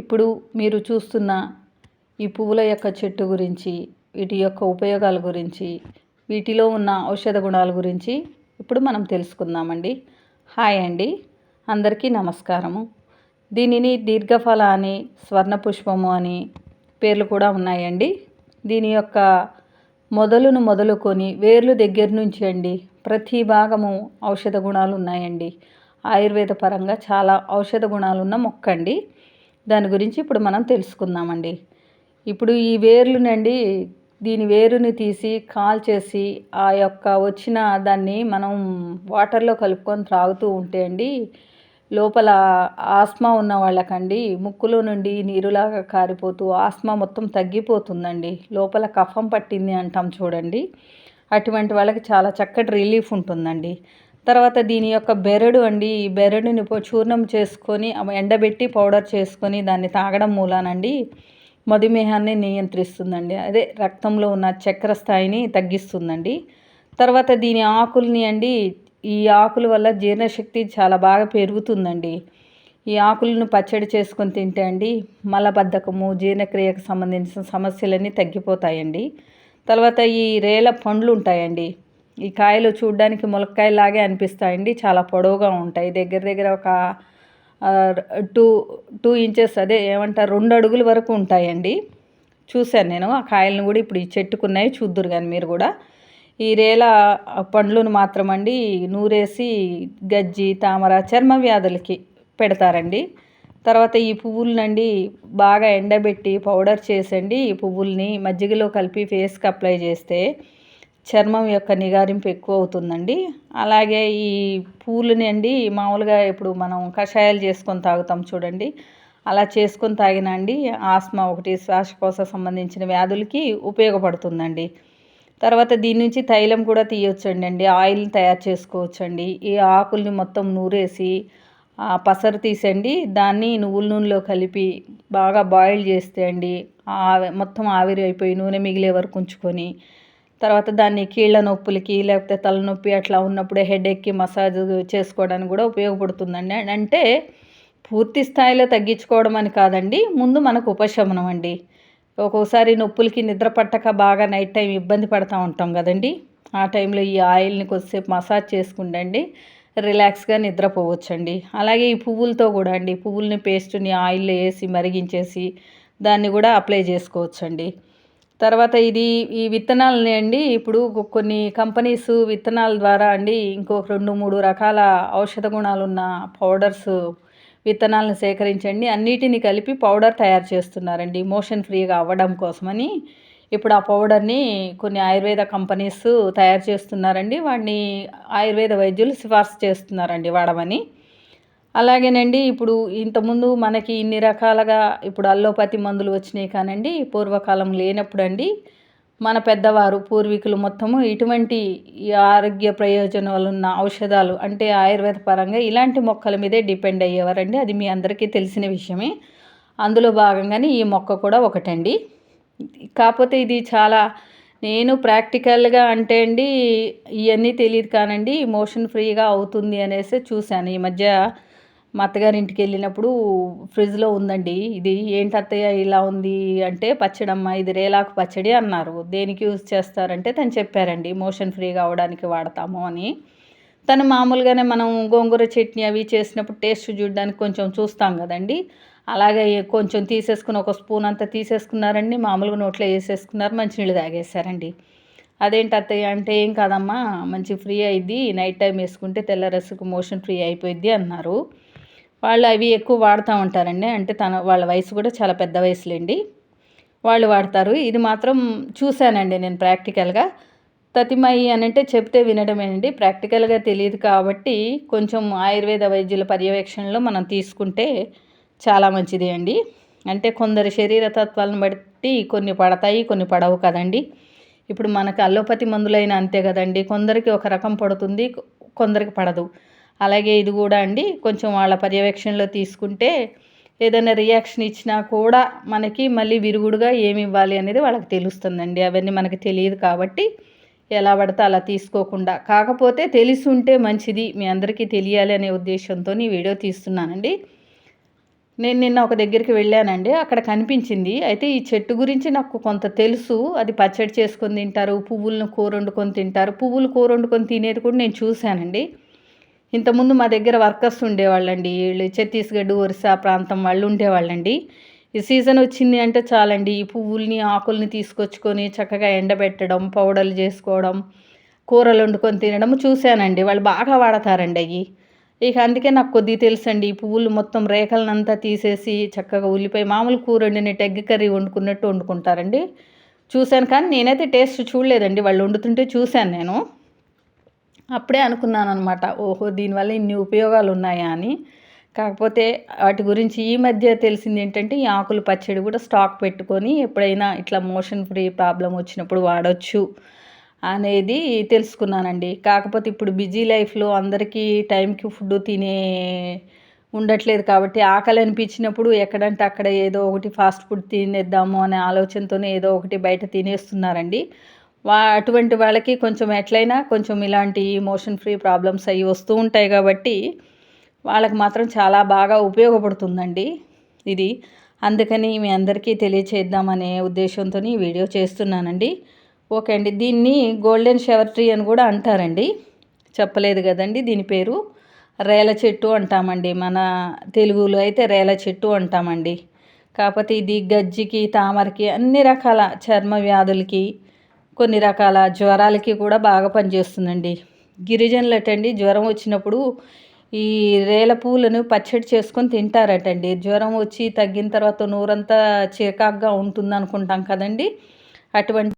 ఇప్పుడు మీరు చూస్తున్న ఈ పువ్వుల యొక్క చెట్టు గురించి, వీటి యొక్క ఉపయోగాల గురించి, వీటిలో ఉన్న ఔషధ గుణాల గురించి ఇప్పుడు మనం తెలుసుకుందామండి. హాయ్ అండి, అందరికీ నమస్కారము. దీనిని దీర్ఘఫల అని, స్వర్ణ పుష్పము అని పేర్లు కూడా ఉన్నాయండి. దీని యొక్క మొదలును మొదలుకొని వేర్లు దగ్గర నుంచి అండి ప్రతి భాగము ఔషధ గుణాలు ఉన్నాయండి. ఆయుర్వేద పరంగా చాలా ఔషధ గుణాలు ఉన్న మొక్క అండి. దాని గురించి ఇప్పుడు మనం తెలుసుకుందామండి. ఇప్పుడు ఈ వేర్లునండి, దీని వేరుని తీసి కాల్చేసి ఆ యొక్క వచ్చిన దాన్ని మనం వాటర్లో కలుపుకొని త్రాగుతూ ఉంటే అండి, లోపల ఆస్మా ఉన్న వాళ్ళకండి ముక్కులో నుండి నీరులాగా కారిపోతూ ఆస్మా మొత్తం తగ్గిపోతుందండి. లోపల కఫం పట్టింది అంటాం చూడండి, అటువంటి వాళ్ళకి చాలా చక్కటి రిలీఫ్ ఉంటుందండి. తర్వాత దీని యొక్క బెరడు అండి, ఈ బెరడుని చూర్ణం చేసుకొని ఎండబెట్టి పౌడర్ చేసుకొని దాన్ని తాగడం మూలానండి మధుమేహాన్ని నియంత్రిస్తుందండి. అదే రక్తంలో ఉన్న చక్కెర స్థాయిని తగ్గిస్తుందండి. తర్వాత దీని ఆకుల్ని అండి, ఈ ఆకుల వల్ల జీర్ణశక్తి చాలా బాగా పెరుగుతుందండి. ఈ ఆకులను పచ్చడి చేసుకొని తింటే అండి మలబద్ధకము, జీర్ణక్రియకు సంబంధించిన సమస్యలన్నీ తగ్గిపోతాయండి. తర్వాత ఈ రేల పండ్లు ఉంటాయండి, ఈ కాయలు చూడడానికి ములక్కాయలాగే అనిపిస్తాయండి, చాలా పొడవుగా ఉంటాయి. దగ్గర దగ్గర ఒక 2 ఇంచెస్, అదే ఏమంటారు 2 అడుగుల వరకు ఉంటాయండి. చూశాను నేను ఆ కాయలను కూడా. ఇప్పుడు ఈ చెట్టుకున్నాయి, చూద్దురు కానీ మీరు కూడా. ఈ రేల పండ్లను మాత్రం అండి నూరేసి గజ్జి, తామర, చర్మ వ్యాధులకి పెడతారండి. తర్వాత ఈ పువ్వులనండి బాగా ఎండబెట్టి పౌడర్ చేసండి ఈ పువ్వుల్ని మజ్జిగలో కలిపి ఫేస్కి అప్లై చేస్తే చర్మం యొక్క నిగారింపు ఎక్కువ అవుతుందండి. అలాగే ఈ పూలని అండి మామూలుగా ఇప్పుడు మనం కషాయాలు చేసుకొని తాగుతాం చూడండి, అలా చేసుకొని తాగినా అండి ఆస్మా ఒకటి, శ్వాసకోశ సంబంధించిన వ్యాధులకి ఉపయోగపడుతుందండి. తర్వాత దీని నుంచి తైలం కూడా తీయొచ్చండి, ఆయిల్ని తయారు చేసుకోవచ్చండి. ఈ ఆకుల్ని మొత్తం నూరేసి పసరు తీసండి దాన్ని నువ్వుల నూనెలో కలిపి బాగా బాయిల్ చేస్తే అండి మొత్తం ఆవిరి అయిపోయి నూనె మిగిలే వరకు ఉంచుకొని, తర్వాత దాన్ని కీళ్ళ నొప్పులకి లేకపోతే తలనొప్పి అట్లా ఉన్నప్పుడే హెడేక్కి మసాజ్ చేసుకోవడానికి కూడా ఉపయోగపడుతుందండి. అంటే పూర్తి స్థాయిలో తగ్గించుకోవడం అని కాదండి, ముందు మనకు ఉపశమనం అండి. ఒక్కోసారి నొప్పులకి నిద్ర పట్టక బాగా నైట్ టైం ఇబ్బంది పడుతూ ఉంటాం కదండి, ఆ టైంలో ఈ ఆయిల్ని కొద్దిసేపు మసాజ్ చేసుకుంటండి రిలాక్స్గా నిద్రపోవచ్చండి. అలాగే ఈ పువ్వులతో కూడా అండి, పువ్వుల్ని పేస్ట్ని ఆయిల్లో వేసి మరిగించేసి దాన్ని కూడా అప్లై చేసుకోవచ్చండి. తర్వాత ఈ విత్తనాలని అండి ఇప్పుడు కొన్ని కంపెనీస్ విత్తనాల ద్వారా అండి ఇంకొక 2-3 రకాల ఔషధ గుణాలున్న పౌడర్స్ విత్తనాలను సేకరించండి అన్నిటిని కలిపి పౌడర్ తయారు చేస్తున్నారండి మోషన్ ఫ్రీగా అవ్వడం కోసమని. ఇప్పుడు ఆ పౌడర్ని కొన్ని ఆయుర్వేద కంపెనీస్ తయారు చేస్తున్నారండి, వాటిని ఆయుర్వేద వైద్యులు సిఫార్సు చేస్తున్నారండి వాడమని. అలాగేనండి ఇప్పుడు ఇంతకుముందు మనకి ఇన్ని రకాలుగా ఇప్పుడు అల్లోపతి మందులు వచ్చినాయి కానండి, పూర్వకాలం లేనప్పుడు అండి మన పెద్దవారు పూర్వీకులు మొత్తము ఇటువంటి ఈ ఆరోగ్య ప్రయోజనాలు ఉన్న ఔషధాలు అంటే ఆయుర్వేద పరంగా ఇలాంటి మొక్కల మీదే డిపెండ్ అయ్యేవారండి. అది మీ అందరికీ తెలిసిన విషయమే. అందులో భాగంగానే ఈ మొక్క కూడా ఒకటండి. కాకపోతే ఇది చాలా, నేను ప్రాక్టికల్గా అంటే అండి ఇవన్నీ తెలియదు కానండి మోషన్ ఫ్రీగా అవుతుంది అనేసి చూశాను. ఈ మధ్య మా అత్తగారింటికి వెళ్ళినప్పుడు ఫ్రిడ్జ్లో ఉందండి. ఇది ఏంటి అత్తయ్య ఇలా ఉంది అంటే, పచ్చడమ్మ ఇది రేలాకు పచ్చడి అన్నారు. దేనికి యూజ్ చేస్తారంటే తను చెప్పారండి, మోషన్ ఫ్రీగా అవడానికి వాడతాము అని. తను మామూలుగానే మనం గోంగూర చట్నీ అవి చేసినప్పుడు టేస్ట్ చూడడానికి కొంచెం చూస్తాం కదండి, అలాగే కొంచెం తీసేసుకుని ఒక స్పూన్ అంతా తీసేసుకున్నారండి, మామూలుగా నోట్లో వేసేసుకున్నారు, మంచినీళ్ళు తాగేశారండి. అదేంటి అత్తయ్య అంటే, ఏం కాదమ్మా మంచి ఫ్రీ అయింది, నైట్ టైం వేసుకుంటే తెల్లరసుకు మోషన్ ఫ్రీ అయిపోయింది అన్నారు. వాళ్ళు అవి ఎక్కువ వాడుతూ ఉంటారండి, అంటే వాళ్ళ వయసు కూడా చాలా పెద్ద వయసులేండి, వాళ్ళు వాడతారు. ఇది మాత్రం చూశానండి నేను ప్రాక్టికల్గా. తతిమయి అని అంటే చెప్తే వినడమేనండి, ప్రాక్టికల్గా తెలియదు కాబట్టి కొంచెం ఆయుర్వేద వైద్యుల పర్యవేక్షణలో మనం తీసుకుంటే చాలా మంచిది అండి. అంటే కొందరి శరీర తత్వాలను బట్టి కొన్ని పడతాయి, కొన్ని పడవు కదండి. ఇప్పుడు మనకు అల్లోపతి మందులైనా అంతే కదండి, కొందరికి ఒక రకం పడుతుంది, కొందరికి పడదు. అలాగే ఇది కూడా అండి కొంచెం వాళ్ళ పర్యవేక్షణలో తీసుకుంటే ఏదైనా రియాక్షన్ ఇచ్చినా కూడా మనకి మళ్ళీ విరుగుడుగా ఏమి ఇవ్వాలి అనేది వాళ్ళకి తెలుస్తుందండి. అవన్నీ మనకి తెలియదు కాబట్టి ఎలా పడితే అలా తీసుకోకుండా, కాకపోతే తెలిసి ఉంటే మంచిది, మీ అందరికీ తెలియాలి అనే ఉద్దేశంతో ఈ వీడియో తీస్తున్నానండి. నేను నిన్న ఒక దగ్గరికి వెళ్ళానండి. అక్కడ కనిపించింది. అయితే ఈ చెట్టు గురించి నాకు కొంత తెలుసు. అది పచ్చడి చేసుకొని తింటారు. పువ్వులను కూరొండుకొని తింటారు. పువ్వులు కూరొండుకొని తినేది కూడా నేను చూశానండి. ఇంతకుముందు మా దగ్గర వర్కర్స్ ఉండేవాళ్ళండి. ఈళ్ళు ఛత్తీస్‌గఢ్, ఒరిస్సా ప్రాంతం వాళ్ళు ఉండేవాళ్ళండి. ఈ సీజన్ వచ్చింది అంటే చాలండి. ఈ పువ్వుల్ని, ఆకుల్ని తీసుకొచ్చుకొని చక్కగా ఎండబెట్టడం, పౌడర్లు చేసుకోవడం, కూరలొండుకొని తినడం చూశానండి. వాళ్ళు బాగా వాడతారండి అయ్యి. ఇక అందుకే నాకు కొద్దిగా తెలుసండి. ఈ పువ్వులు మొత్తం రేఖలనంతా తీసేసి చక్కగా ఉల్లిపాయ మామూలు కూర వండినట్టు ఎగ్ కర్రీ వండుకున్నట్టు వండుకుంటారండి. చూశాను కానీ నేనైతే టేస్ట్ చూడలేదండి. వాళ్ళు వండుతుంటే చూశాను నేను. అప్పుడే అనుకున్నాననమాట. ఓహో! దీనివల్ల ఇన్ని ఉపయోగాలున్నాయా అని. కాకపోతే వాటి గురించి ఈ మధ్య తెలిసిందేంటంటే, ఈ ఆకులు పచ్చడి కూడా స్టాక్ పెట్టుకొని ఎప్పుడైనా ఇట్లా మోషన్ ఫ్రీ ప్రాబ్లమ్ వచ్చినప్పుడు వాడొచ్చు అనేది తెలుసుకున్నానండి. కాకపోతే ఇప్పుడు బిజీ లైఫ్‌లో అందరికీ టైంకి ఫుడ్ తినే ఉండట్లేదు కాబట్టి ఆకలి అనిపించినప్పుడు ఎక్కడంటే అక్కడ ఏదో ఒకటి ఫాస్ట్ ఫుడ్ తినేద్దాము అనే ఆలోచనతోనే ఏదో ఒకటి బయట తినేస్తున్నారండి. అటువంటి వాళ్ళకి కొంచెం ఎట్లైనా కొంచెం ఇలాంటి మోషన్ ఫ్రీ ప్రాబ్లమ్స్ అయ్యి వస్తూ ఉంటాయి కాబట్టి వాళ్ళకి మాత్రం చాలా బాగా ఉపయోగపడుతుందండి ఇది. అందుకని మీ అందరికీ తెలియచేద్దామనే ఉద్దేశంతోని ఈ వీడియో చేస్తున్నానండి. ఓకే అండి. దీన్ని గోల్డెన్ షవర్ ట్రీ అని కూడా అంటారండి. చెప్పలేదు కదండి దీని పేరు. రేల చెట్టు అంటామండి. మన తెలుగులో అయితే రేల చెట్టు అంటామండి. కాకపోతే ఇది గజ్జికి, తామరకి అన్ని రకాల చర్మ వ్యాధులకి, కొన్ని రకాల జ్వరాలకి కూడా బాగా పనిచేస్తుందండి. గిరిజనులటండి జ్వరం వచ్చినప్పుడు ఈ రేల పువ్వులను పచ్చడి చేసుకొని తింటారటండి. జ్వరం వచ్చి తగ్గిన తర్వాత నోరంతా చికాకుగా ఉంటుందనుకుంటాం కదండీ! అటువంటి